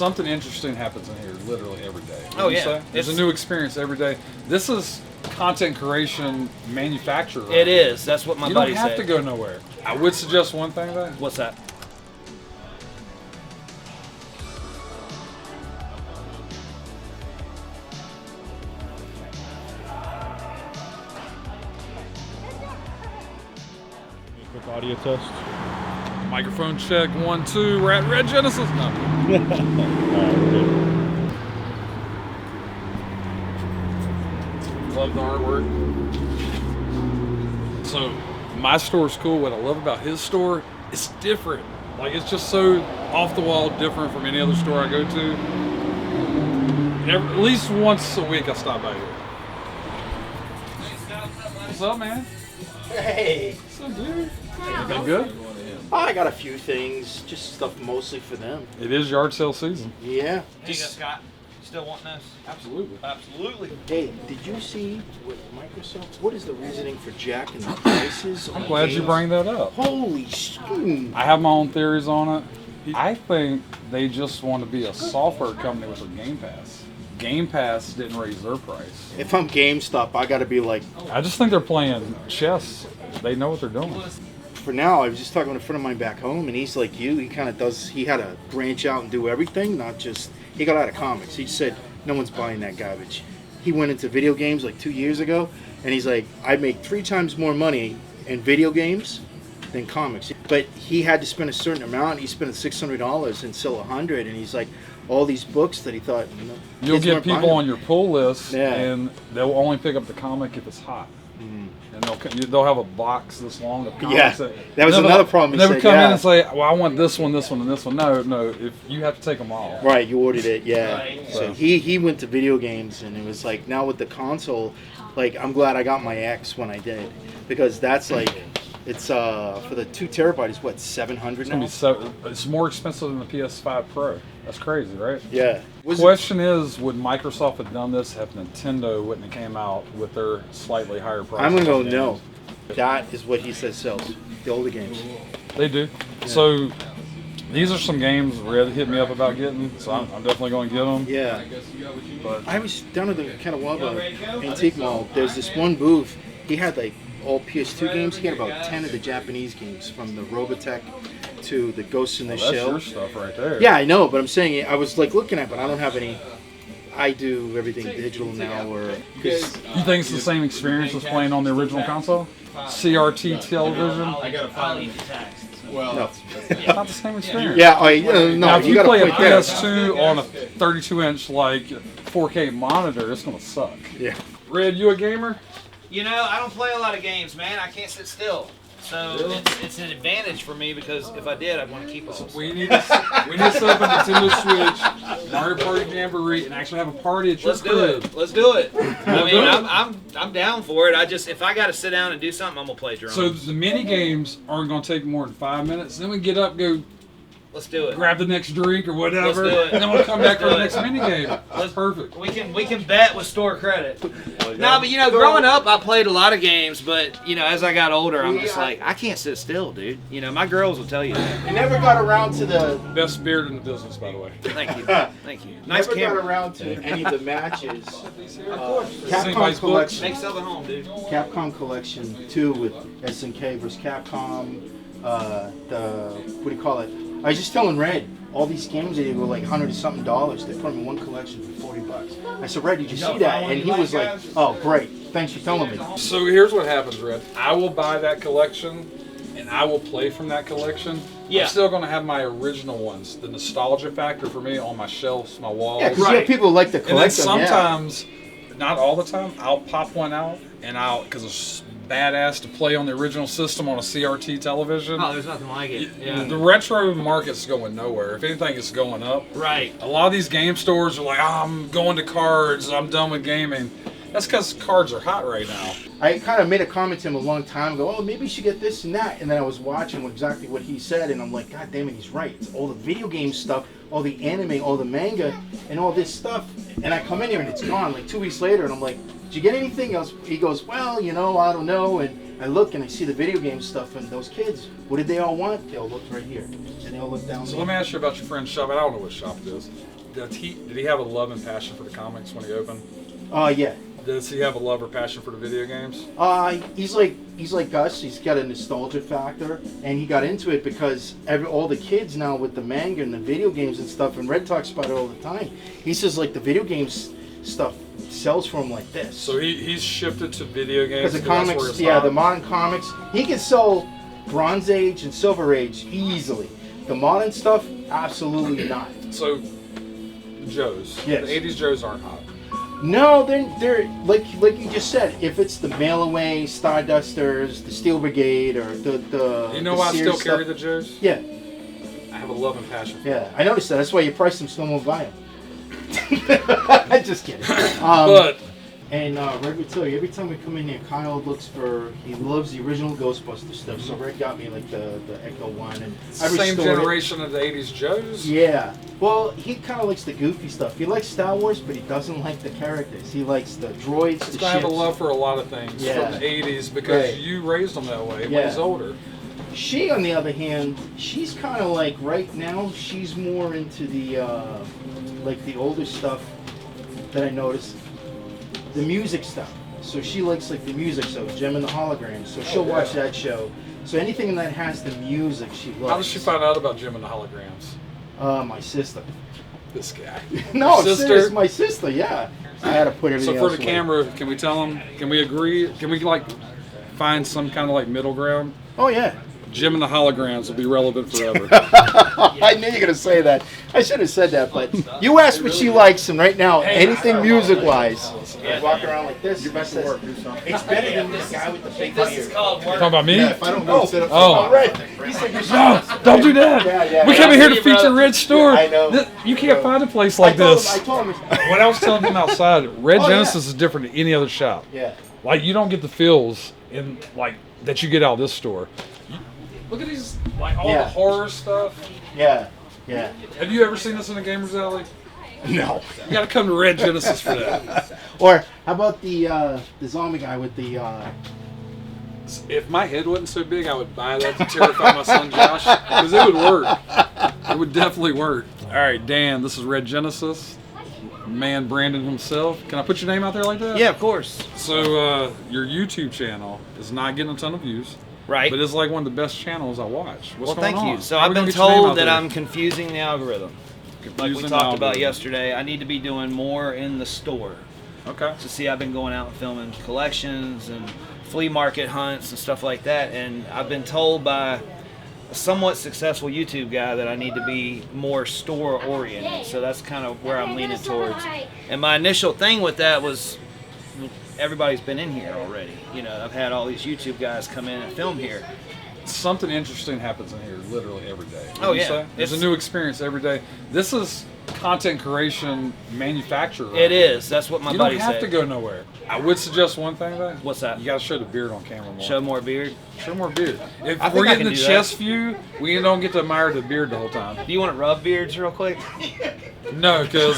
something interesting happens in here literally every day. Oh, yeah. There's a new experience every day. This is content creation manufacturer. It is. That's what my buddy said. You don't have to go nowhere. I would suggest one thing, though. What's that? Quick audio test. Microphone check, 1, 2. We're at Red Genesis. No. Love the artwork. So my store's cool. What I love about his store, it's different. Like, it's just so off the wall different from any other store I go to. At least once a week I stop by here. What's up, man? Hey. What's up, dude? Everything good? I got a few things, just stuff mostly for them. It is yard sale season. Yeah. Hey, Scott. You still want this? Absolutely. Absolutely. Hey, did you see with Microsoft? What is the reasoning for jacking the prices? I'm glad you bring that up. Holy shit! I have my own theories on it. I think they just want to be a software company with a Game Pass. Game Pass didn't raise their price. If I'm GameStop, I gotta be like. I just think they're playing chess. They know what they're doing. For now, I was just talking to a friend of mine back home, and he's like you. He kind of does. He had to branch out and do everything, not just. He got out of comics. He said no one's buying that garbage. He went into video games like 2 years ago, and he's like, I make 3 times more money in video games than comics. But he had to spend a certain amount. He spent $600 and sell 100, and he's like, all these books that he thought. You'll get people on your pull list, Yeah. and they'll only pick up the comic if it's hot. And they'll have a box this long of comics. Yeah, that was another problem. They never come in and say, well, I want this one, this one, and this one. No, if you have to take them all. Right, you ordered it, yeah. Right. So he went to video games, and it was like, now with the console, like, I'm glad I got my X when I did. Because that's like, it's for the 2 terabyte is what, 700 now? It's more expensive than the PS5 Pro. That's crazy, right? Yeah. Question is, would Microsoft have done this if Nintendo wouldn't have came out with their slightly higher price? I'm going to go no. That is what he says sells. The older games. They do. Yeah. So these are some games Red hit me up about getting, so I'm definitely going to get them. Yeah. But I was down at the Kanawaba Antique Mall. There's this one booth. He had like all PS2 games. He had about 10 of the Japanese games, from the Robotech to the Ghost in the Shell. That's your stuff right there. Yeah, I know, but I'm saying, I was like looking at it, but I don't have any. I do everything digital now. You think it's the same experience as playing on the original console? CRT television? I got to file the tax. Well, no. It's not the same experience. Yeah, no. Now, if you gotta play a point that. PS2 on a 32-inch like 4K monitor, it's gonna suck. Yeah. Red, you a gamer? You know, I don't play a lot of games, man. I can't sit still. So it's an advantage for me, because if I did, I'd want to keep it. We need to set up a Nintendo Switch, Mario Party Jamboree, and actually have a party at your crib. Let's do it. I mean, I'm down for it. If I got to sit down and do something, I'm gonna play drones. So the mini games aren't gonna take more than 5 minutes. Then we get up, go. Let's do it. Grab the next drink or whatever, Let's do it. and then we'll come back for the next mini game. That's perfect. We can bet with store credit. No, but growing up, I played a lot of games, but as I got older, I'm just like, I can't sit still, dude. My girls will tell you that. I never got around to the Best beard in the business, by the way. Thank you. Thank you. Nice never camera. got around to any of the matches. Anybody's Capcom collection. Make stuff at home, dude. Capcom collection 2 with SNK versus Capcom. What do you call it? I was just telling Red, all these games, they were like $100 and something. They put them in one collection for $40. I said, Red, did you see that? And he was like, oh, great. Thanks for telling me. So here's what happens, Red. I will buy that collection, and I will play from that collection. Yeah. I'm still going to have my original ones. The nostalgia factor for me on my shelves, my walls. Yeah, because you have people who like to collect them. And then sometimes, not all the time, I'll pop one out, and because it's badass to play on the original system on a CRT television. Oh, there's nothing like it. Yeah. The retro market's going nowhere. If anything, it's going up. Right. A lot of these game stores are like, I'm going to cards, I'm done with gaming. That's because cards are hot right now. I kind of made a comment to him a long time ago, oh, maybe you should get this and that. And then I was watching exactly what he said, and I'm like, God damn it, he's right. It's all the video game stuff, all the anime, all the manga, and all this stuff. And I come in here and it's gone like 2 weeks later, and I'm like, did you get anything else? He goes, well, I don't know. And I look and I see the video game stuff, and those kids, what did they all want? They all looked right here, and they all looked down. So let me ask you about your friend's shop. I don't know what shop it is. Did he have a love and passion for the comics when he opened? Yeah. Does he have a love or passion for the video games? He's like us. He's got a nostalgia factor, and he got into it because all the kids now with the manga and the video games and stuff, and Red talks about it all the time. He says like the video games stuff sells for him like this. So he's shifted to video games. Because the comics, the modern comics, he can sell Bronze Age and Silver Age easily. The modern stuff, absolutely not. So Joes, yes. The 80s Joes aren't hot. No, they're like you just said. If it's the Mail Away, Stardusters, the Steel Brigade, or the you know why I still carry the Joes? Yeah, I have a love and passion for them. I noticed that. That's why you price them so won't buy them. Just kidding. But and Red would tell you every time we come in here, Kyle he loves the original Ghostbuster stuff. So Red got me like the Echo one, and it's the same generation of the 80s Joes. Yeah. Well, he kind of likes the goofy stuff. He likes Star Wars, but he doesn't like the characters. He likes the droids. He's gonna have a love for a lot of things from the 80s because you raised him that way when he's older. She, on the other hand, she's kind of like right now. She's more into the like the older stuff that I noticed. The music stuff. So she likes like the music, so Gem and the Holograms. So she'll watch that show. So anything that has the music, she loves. How did she find out about Gem and the Holograms? My sister. This guy. No, Your sister? serious, my sister. Yeah. I had to put everything. So for else the away. camera, can we tell them? Can we agree? Can we like find some kind of like middle ground? Oh yeah. Gem and the Holograms will be relevant forever. I knew you were going to say that. I should have said that, but you asked what she likes, and right now, anything music-wise, walk around like this. Your best work. It's better than this guy with the fake beard. You talking about me? Yeah, if I don't go sit up. Oh, right. He said you're no! Don't do that. We came in here to feature Red's store. I know. You can't find a place like this. I told him. When I was telling him outside, Red Genesis is different than any other shop. Yeah. Like you don't get the feels in like that you get out of this store. Look at these, like all the horror stuff. Yeah. Yeah. Have you ever seen this in a Gamer's Alley? No. You gotta come to Red Genesis for that. Or how about the zombie guy with the? If my head wasn't so big, I would buy that to terrify my son Josh, because it would work. It would definitely work. All right, Dan, this is Red Genesis. Man Brandon himself. Can I put your name out there like that? Yeah, of course. So your YouTube channel is not getting a ton of views. Right. But it's like one of the best channels I watch. What's going thank on? you. So How I've we gonna been get your name out told that there? I'm confusing the algorithm. Like we talked about yesterday, I need to be doing more in the store. Okay. So see, I've been going out and filming collections and flea market hunts and stuff like that, and I've been told by a somewhat successful YouTube guy that I need to be more store oriented. So that's kind of where I'm leaning towards. And my initial thing with that was everybody's been in here already. You know, I've had all these YouTube guys come in and film here. Something interesting happens in here literally every day. Oh yeah, there's a new experience every day. This is content creation manufacturer. Right? It is. That's what my buddy said. You don't have to go nowhere. I would suggest one thing though. What's that? You got to show the beard on camera more. Show more beard. Show more beard. If I think we're I getting can the do chest that. view, we don't get to admire the beard the whole time. Do you want to rub beards real quick? No, because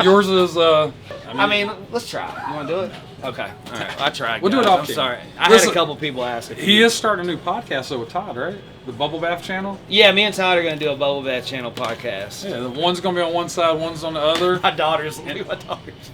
yours is. I mean, let's try. You want to do it? Okay. All right. I tried. We'll do it guys. off I'm camera. sorry. I Listen, had a couple people ask. He is starting a new podcast though with Todd, right? The Bubble Bath channel. Yeah, me and Todd are going to do a Bubble Bath Channel podcast. Yeah, the one's gonna be on one side, one's on the other. My daughter's. My daughter's.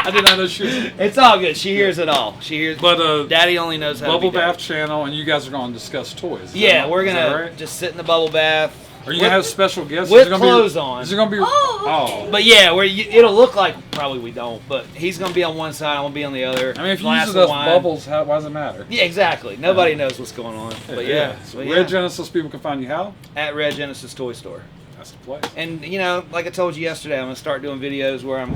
I did not know she was. It's all good. She hears it all. She hears. But Daddy only knows how Bubble to be Bath Daddy. channel, and you guys are gonna discuss toys. Is Yeah, that we're right? Is that gonna right? just sit in the bubble bath. Are you gonna have special guests? With Is it gonna clothes be, on. Is it gonna be? Oh. But yeah, it'll look like probably we don't, but he's gonna be on one side, I'm gonna be on the other. I mean, if you Glass use of enough wine. bubbles, why does it matter? Yeah, exactly. Nobody knows what's going on. But yeah, So Red Genesis people can find you how? at Red Genesis Toy Store. That's the place. And you know, like I told you yesterday, I'm gonna start doing videos where I'm.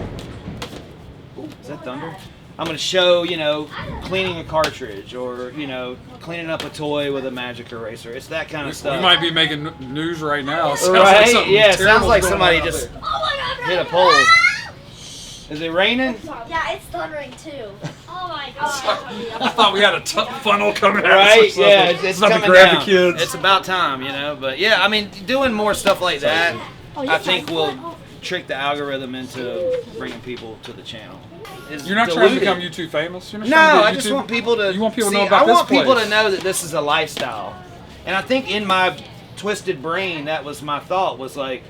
Ooh, is that thunder? I'm gonna show, you know, cleaning a cartridge or, you know, cleaning up a toy with a magic eraser. It's that kind of stuff. We might be making news right now. It sounds Right? like something Yeah, it sounds terrible's like going somebody on out just there. hit a pole. Is it raining? Yeah, it's thundering too. Oh my god. I thought we had a funnel coming at us. or Right? something. Yeah, it's Something coming grab down. the kids. It's about time, you know. But yeah, I mean, doing more stuff like that, I think will trick the algorithm into bringing people to the channel. is You're not diluted. trying to become YouTube famous. You're not No, trying to I get just YouTube- want people to. You want people to see, know about I want this people place. to know that this is a lifestyle, and I think in my twisted brain, that was my thought. Was like,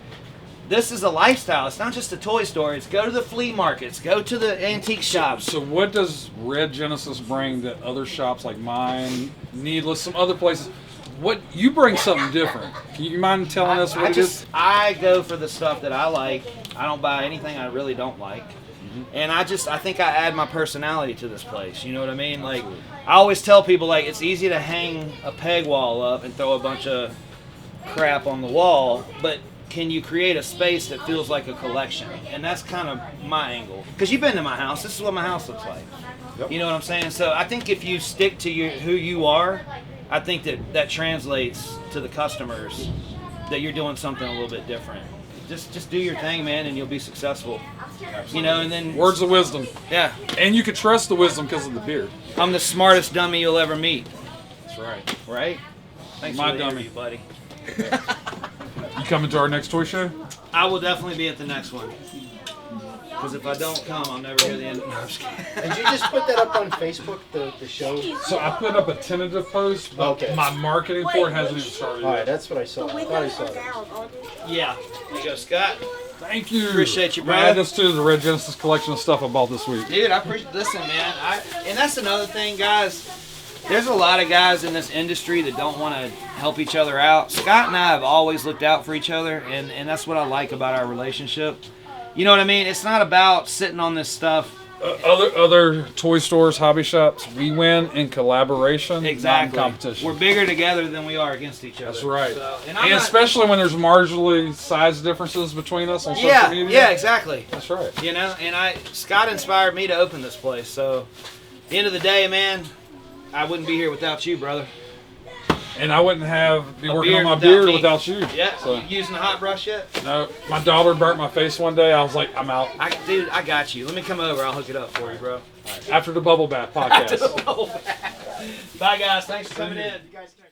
this is a lifestyle. It's not just a toy store. It's go to the flea markets, go to the antique shops. So what does Red Genesis bring that other shops like mine, Needless, some other places? What you bring something different? Can you mind telling us what it is? I go for the stuff that I like. I don't buy anything I really don't like. And I think I add my personality to this place. You know what I mean? Like, I always tell people, like, it's easy to hang a peg wall up and throw a bunch of crap on the wall, but can you create a space that feels like a collection? And that's kind of my angle. Because you've been to my house. This is what my house looks like. Yep. You know what I'm saying? So I think if you stick to who you are, I think that translates to the customers that you're doing something a little bit different. Just do your thing, man, and you'll be successful. You know, and then Words of wisdom. yeah, And you can trust the wisdom because of the beard. I'm the smartest dummy you'll ever meet. That's right. Right? Thanks My for the dummy. interview, buddy. You coming to our next toy show? I will definitely be at the next one. Because if I don't come, I'll never hear the end. No, I'm just kidding. Did you just put that up on Facebook, the show? So I put up a tentative post, but Okay. my marketing for it hasn't even started All right, yet. that's what I saw. I thought I saw that. Yeah. There you go, Scott. Thank you. Appreciate you, I'm gonna brother. add this to the Red Genesis collection of stuff I bought this week. Dude, I appreciate. Listen, man. And that's another thing, guys. There's a lot of guys in this industry that don't want to help each other out. Scott and I have always looked out for each other, and that's what I like about our relationship. You know what I mean? It's not about sitting on this stuff. Other toy stores, hobby shops, we win in collaboration, Exactly. not in competition. We're bigger together than we are against each other. That's right. So, and I'm not- especially when there's marginally size differences between us on social yeah, media. yeah, exactly. That's right. You know, and Scott inspired me to open this place. So, at the end of the day, man, I wouldn't be here without you, brother. And I wouldn't be A working on beard my without beard me. without you. Yeah. So, You using the hot brush yet? no, my daughter burnt my face one day. I was like, I'm out. Dude, I got you. Let me come over. I'll hook it up for you, bro. After the Bubble Bath podcast. Bye, guys. Thanks for coming in. You guys can-